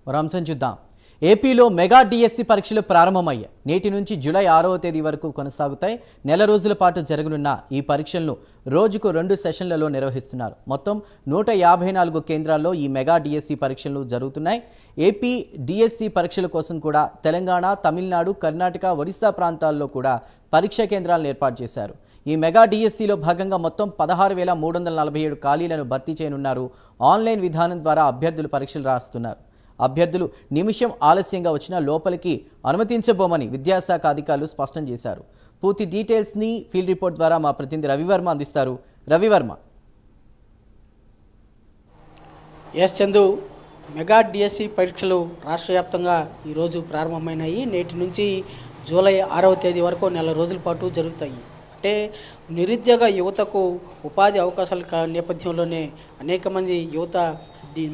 అంశం చూద్దాం. ఏపీలో మెగా డిఎస్సి పరీక్షలు ప్రారంభమయ్యాయి. నేటి నుంచి జూలై 6వ తేదీ వరకు కొనసాగుతాయి. నెల రోజుల పాటు జరగనున్న ఈ పరీక్షలను రోజుకు 2 సెషన్లలో నిర్వహిస్తున్నారు. మొత్తం 154 కేంద్రాల్లో ఈ మెగా డిఎస్సి పరీక్షలు జరుగుతున్నాయి. ఏపీ డిఎస్సి పరీక్షల కోసం కూడా తెలంగాణ, తమిళనాడు, కర్ణాటక, ఒడిశా ప్రాంతాల్లో కూడా పరీక్షా కేంద్రాలను ఏర్పాటు చేశారు. ఈ మెగా డిఎస్సిలో భాగంగా మొత్తం 16,347 ఖాళీలను భర్తీ చేయనున్నారు. ఆన్లైన్ విధానం ద్వారా అభ్యర్థులు పరీక్షలు రాస్తున్నారు. అభ్యర్థులు నిమిషం ఆలస్యంగా వచ్చినా లోపలికి అనుమతించబోమని విద్యాశాఖ అధికారులు స్పష్టం చేశారు. పూర్తి డీటెయిల్స్ని ఫీల్డ్ రిపోర్ట్ ద్వారా మా ప్రతినిధి రవివర్మ అందిస్తారు. Ravivarma. S Chandu, mega DSC పరీక్షలు రాష్ట్ర వ్యాప్తంగా ఈరోజు ప్రారంభమైనాయి. నేటి నుంచి జూలై 6వ తేదీ వరకు నెల రోజుల పాటు జరుగుతాయి. అంటే నిరుద్యోగ యువతకు ఉపాధి అవకాశాల నేపథ్యంలోనే అనేక మంది యువత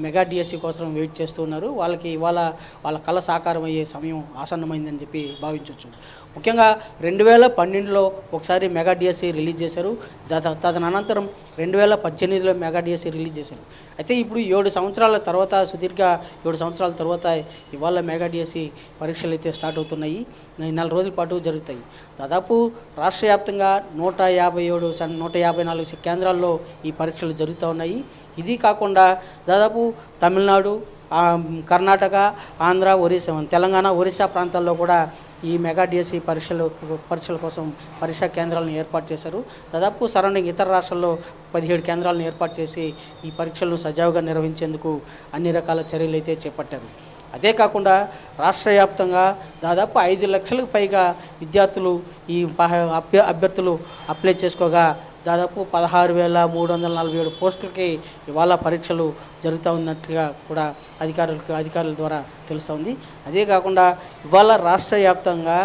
మెగా డిఎస్సి కోసం వెయిట్ చేస్తూ ఉన్నారు. వాళ్ళకి ఇవాళ వాళ్ళ కళ సాకారం అయ్యే సమయం ఆసన్నమైందని చెప్పి భావించవచ్చు. ముఖ్యంగా 2012లో ఒకసారి మెగా డిఎస్సి రిలీజ్ చేశారు. తదనంతరం 2018లో మెగా డిఎస్సి రిలీజ్ చేశారు. అయితే ఇప్పుడు 7 సంవత్సరాల తర్వాత, సుదీర్ఘ 7 సంవత్సరాల తర్వాత ఇవాళ మెగా డిఎస్సి పరీక్షలు అయితే స్టార్ట్ అవుతున్నాయి. నెల రోజుల పాటు జరుగుతాయి. దాదాపు రాష్ట్ర వ్యాప్తంగా 154 కేంద్రాల్లో ఈ పరీక్షలు జరుగుతూ ఉన్నాయి. ఇది కాకుండా దాదాపు తమిళనాడు, కర్ణాటక, ఆంధ్ర, ఒరిస్సా, తెలంగాణ, ఒరిస్సా ప్రాంతాల్లో కూడా ఈ మెగా డిఎస్సి పరీక్షల కోసం పరీక్షా కేంద్రాలను ఏర్పాటు చేశారు. దాదాపు సరౌండింగ్ ఇతర రాష్ట్రాల్లో 17 కేంద్రాలను ఏర్పాటు చేసి ఈ పరీక్షలను సజావుగా నిర్వహించేందుకు అన్ని రకాల చర్యలు అయితే చేపట్టారు. అదే కాకుండా రాష్ట్ర వ్యాప్తంగా దాదాపు 5 లక్షలకు పైగా విద్యార్థులు ఈ అభ్యర్థులు అప్లై చేసుకోగా దాదాపు 16,347 పోస్టులకి ఇవాళ పరీక్షలు జరుగుతూ ఉన్నట్లుగా కూడా అధికారుల ద్వారా తెలుస్తోంది. అదే కాకుండా ఇవాళ రాష్ట్ర వ్యాప్తంగా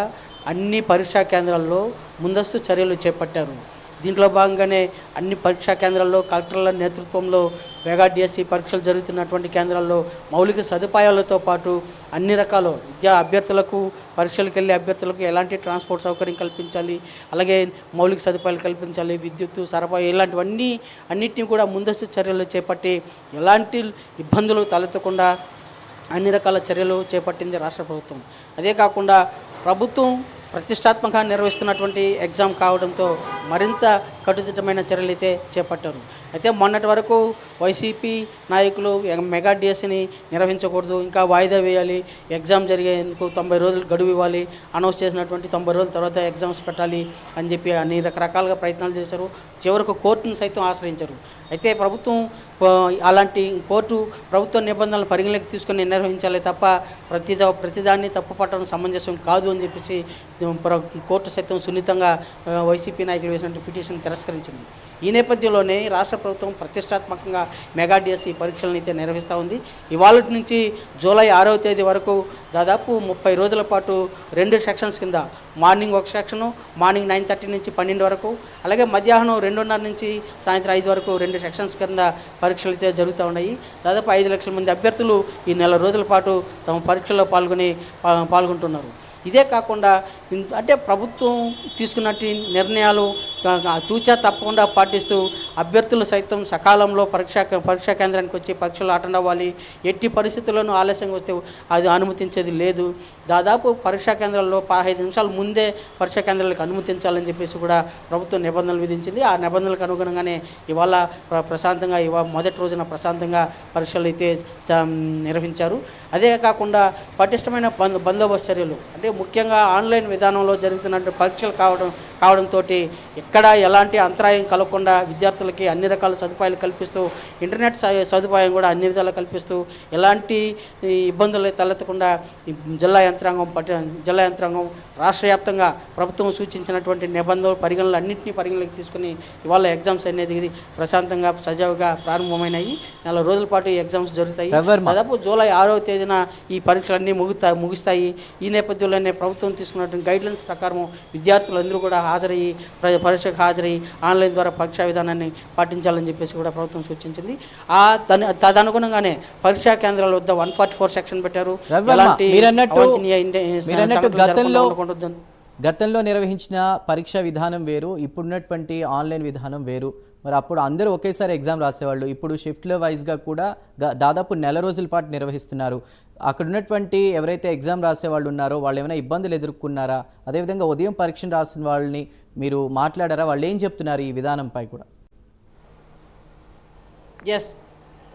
అన్ని పరీక్షా కేంద్రాల్లో ముందస్తు చర్యలు చేపట్టారు. దీంట్లో భాగంగానే అన్ని పరీక్షా కేంద్రాల్లో కలెక్టర్ల నేతృత్వంలో మెగా డిఎస్సి పరీక్షలు జరుగుతున్నటువంటి కేంద్రాల్లో మౌలిక సదుపాయాలతో పాటు అన్ని రకాల విద్యా అభ్యర్థులకు, పరీక్షలకు వెళ్ళే అభ్యర్థులకు ఎలాంటి ట్రాన్స్పోర్ట్ సౌకర్యం కల్పించాలి, అలాగే మౌలిక సదుపాయాలు కల్పించాలి, విద్యుత్తు సరఫరా, అన్నిటినీ కూడా ముందస్తు చర్యలు చేపట్టి ఎలాంటి ఇబ్బందులు తలెత్తకుండా అన్ని రకాల చర్యలు చేపట్టింది రాష్ట్ర ప్రభుత్వం. అదే కాకుండా ప్రభుత్వం ప్రతిష్టాత్మకంగా నిర్వహిస్తున్నటువంటి ఎగ్జామ్ కావడంతో మరింత కట్టుదిట్టమైన చర్యలు అయితే చేపట్టారు. అయితే మొన్నటి వరకు వైసీపీ నాయకులు మెగా డిఎస్సిని నిర్వహించకూడదు, ఇంకా వాయిదా వేయాలి, ఎగ్జామ్ జరిగేందుకు 90 రోజులు గడువు ఇవ్వాలి, అనౌన్స్ చేసినటువంటి 90 రోజుల తర్వాత ఎగ్జామ్స్ పెట్టాలి అని చెప్పి అన్ని రకరకాలుగా ప్రయత్నాలు చేశారు. చివరకు కోర్టును సైతం ఆశ్రయించారు. అయితే ప్రభుత్వం అలాంటి ప్రభుత్వ నిబంధనలు పరిగణలోకి తీసుకుని నిర్వహించాలి తప్ప ప్రతిదాన్ని తప్పు పట్టడం సమంజసం కాదు అని చెప్పేసి కోర్టు సైతం సున్నితంగా వైసీపీ నాయకులు వేసినటువంటి పిటిషన్ తిరస్కరించింది. ఈ నేపథ్యంలోనే రాష్ట్ర ప్రభుత్వం ప్రతిష్టాత్మకంగా మెగా డిఎస్సి పరీక్షలను అయితే నిర్వహిస్తూ ఉంది. ఇవాళ నుంచి జూలై 6వ తేదీ వరకు దాదాపు 30 రోజుల పాటు 2 సెక్షన్స్ కింద మార్నింగ్ ఒక సెక్షను, మార్నింగ్ 9:30 నుంచి 12 వరకు, అలాగే మధ్యాహ్నం 2:30 నుంచి సాయంత్రం 5 వరకు 2 సెక్షన్స్ కింద పరీక్షలు అయితే జరుగుతూ ఉన్నాయి. దాదాపు 5 లక్షల మంది అభ్యర్థులు ఈ నెల రోజుల పాటు తమ పరీక్షల్లో పాల్గొంటున్నారు. ఇదే కాకుండా అంటే ప్రభుత్వం తీసుకున్నట్టు నిర్ణయాలు తూచా తప్పకుండా పాటిస్తూ అభ్యర్థులు సైతం సకాలంలో పరీక్షా కేంద్రానికి వచ్చి పరీక్షలు అటెండ్ అవ్వాలి. ఎట్టి పరిస్థితుల్లోనూ ఆలస్యంగా వస్తే అది అనుమతించేది లేదు. దాదాపు పరీక్షా కేంద్రాల్లో 15 నిమిషాల ముందే పరీక్షా కేంద్రాలకు అనుమతించాలని చెప్పేసి కూడా ప్రభుత్వం నిబంధనలు విధించింది. ఆ నిబంధనలకు అనుగుణంగానే ఇవాళ ప్రశాంతంగా మొదటి రోజున ప్రశాంతంగా పరీక్షలు అయితే నిర్వహించారు. అదే కాకుండా పటిష్టమైన బందోబస్తు చర్యలు, అంటే ముఖ్యంగా ఆన్లైన్ విధానంలో జరుగుతున్నటువంటి పరీక్షలు కావడంతో ఎక్కడ ఎలాంటి అంతరాయం కలగకుండా విద్యార్థులకి అన్ని రకాల సదుపాయాలు కల్పిస్తూ, ఇంటర్నెట్ సదుపాయం కూడా అన్ని విధాలు కల్పిస్తూ ఎలాంటి ఇబ్బందులు తలెత్తకుండా జిల్లా యంత్రాంగం రాష్ట్ర వ్యాప్తంగా ప్రభుత్వం సూచించినటువంటి నిబంధనలు అన్నింటినీ పరిగణలోకి తీసుకుని ఇవాళ ఎగ్జామ్స్ అనేది ప్రశాంతంగా సజావుగా ప్రారంభమైనాయి. నెల రోజుల పాటు ఈ ఎగ్జామ్స్ జరుగుతాయి. దాదాపు జూలై 6వ తేదీన ఈ పరీక్షలన్నీ ముగుస్తాయి. ఈ నేపథ్యంలోనే ప్రభుత్వం తీసుకున్నటువంటి గైడ్లైన్స్ ప్రకారం విద్యార్థులందరూ కూడా పరీక్షకు హాజరై ఆన్లైన్ ద్వారా పరీక్షా విధానాన్ని పాటించాలని చెప్పేసి కూడా ప్రభుత్వం సూచించింది. తదనుగుణంగానే పరీక్షా కేంద్రాల వద్ద 144 సెక్షన్ పెట్టారు. గతంలో నిర్వహించిన పరీక్షా విధానం వేరు, ఇప్పుడున్నటువంటి ఆన్లైన్ విధానం వేరు. మరి అప్పుడు అందరూ ఒకేసారి ఎగ్జామ్ రాసేవాళ్ళు. ఇప్పుడు షిఫ్ట్ల వైజ్గా కూడా దాదాపు నెల రోజుల పాటు నిర్వహిస్తున్నారు. అక్కడ ఉన్నటువంటి ఎవరైతే ఎగ్జామ్ రాసేవాళ్ళు ఉన్నారో వాళ్ళు ఏమైనా ఇబ్బందులు ఎదుర్కొన్నారా? అదేవిధంగా ఉదయం పరీక్షను రాసిన వాళ్ళని మీరు మాట్లాడారా? వాళ్ళు ఏం చెప్తున్నారు ఈ విధానంపై కూడా? ఎస్,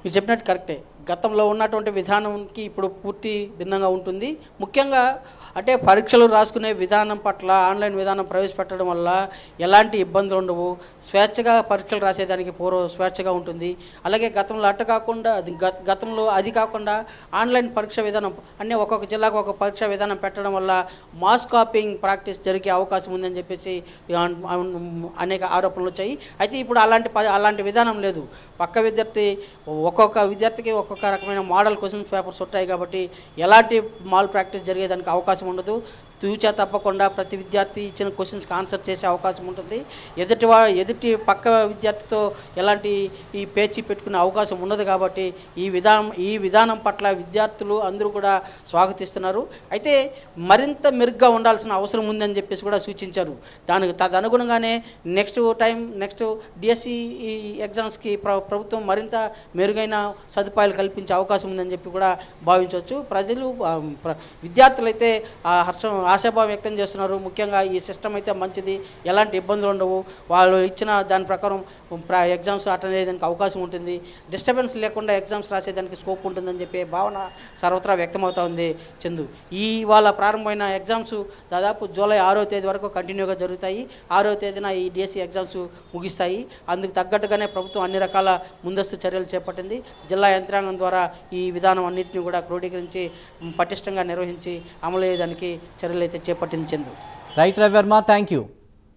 మీరు చెప్పినట్టు కరెక్టే. గతంలో ఉన్నటువంటి విధానంకి ఇప్పుడు పూర్తి భిన్నంగా ఉంటుంది. ముఖ్యంగా అంటే పరీక్షలు రాసుకునే విధానం పట్ల ఆన్లైన్ విధానం ప్రవేశపెట్టడం వల్ల ఎలాంటి ఇబ్బందులు ఉండవు. స్వేచ్ఛగా పరీక్షలు రాసేదానికి స్వేచ్ఛగా ఉంటుంది. అలాగే గతంలో అట్ట కాకుండా గతంలో అది కాకుండా ఆన్లైన్ పరీక్ష విధానం అన్నీ ఒక్కొక్క జిల్లాకు ఒక పరీక్ష విధానం పెట్టడం వల్ల మాస్ కాపీయింగ్ ప్రాక్టీస్ జరిగే అవకాశం ఉందని చెప్పేసి అనేక ఆరోపణలు వచ్చాయి. అయితే ఇప్పుడు అలాంటి విధానం లేదు. ఒక్కొక్క విద్యార్థికి ఒక్కొక్క రకమైన మోడల్ క్వశ్చన్ పేపర్స్ ఉంటాయి కాబట్టి ఎలాంటి మాల్ ప్రాక్టీస్ జరిగేదానికి అవకాశం ఉండదు. తూచా తప్పకుండా ప్రతి విద్యార్థి ఇచ్చిన క్వశ్చన్స్కి ఆన్సర్ చేసే అవకాశం ఉంటుంది. ఎదుటి పక్క విద్యార్థితో ఎలాంటి ఈ పేచీ పెట్టుకునే అవకాశం ఉండదు. కాబట్టి ఈ విధానం పట్ల విద్యార్థులు అందరూ కూడా స్వాగతిస్తున్నారు. అయితే మరింత మెరుగ్గా ఉండాల్సిన అవసరం ఉందని చెప్పేసి కూడా సూచించారు. తదనుగుణంగానే నెక్స్ట్ డిఎస్సి ఎగ్జామ్స్కి ప్రభుత్వం మరింత మెరుగైన సదుపాయాలు కల్పించే అవకాశం ఉందని చెప్పి కూడా భావించవచ్చు. విద్యార్థులైతే ఆశాభావం వ్యక్తం చేస్తున్నారు. ముఖ్యంగా ఈ సిస్టమ్ అయితే మంచిది, ఎలాంటి ఇబ్బందులు ఉండవు, వాళ్ళు ఇచ్చిన దాని ప్రకారం ఎగ్జామ్స్ అటెండ్ అయ్యేదానికి అవకాశం ఉంటుంది, డిస్టర్బెన్స్ లేకుండా ఎగ్జామ్స్ రాసేదానికి స్కోప్ ఉంటుందని చెప్పే భావన సర్వత్రా వ్యక్తమవుతా ఉంది. చందు, ఇవాళ ప్రారంభమైన ఎగ్జామ్స్ దాదాపు జూలై 6వ తేదీ వరకు కంటిన్యూగా జరుగుతాయి. 6వ తేదీన ఈ డిఎస్సి ఎగ్జామ్స్ ముగిస్తాయి. అందుకు తగ్గట్టుగానే ప్రభుత్వం అన్ని రకాల ముందస్తు చర్యలు చేపట్టింది. జిల్లా యంత్రాంగం ద్వారా ఈ విధానం అన్నింటినీ కూడా క్రోడీకరించి పటిష్టంగా నిర్వహించి అమలు అయ్యేదానికి చర్యలు అయితే చేపట్టింది. Chandu. Right Ravi Varma, thank you.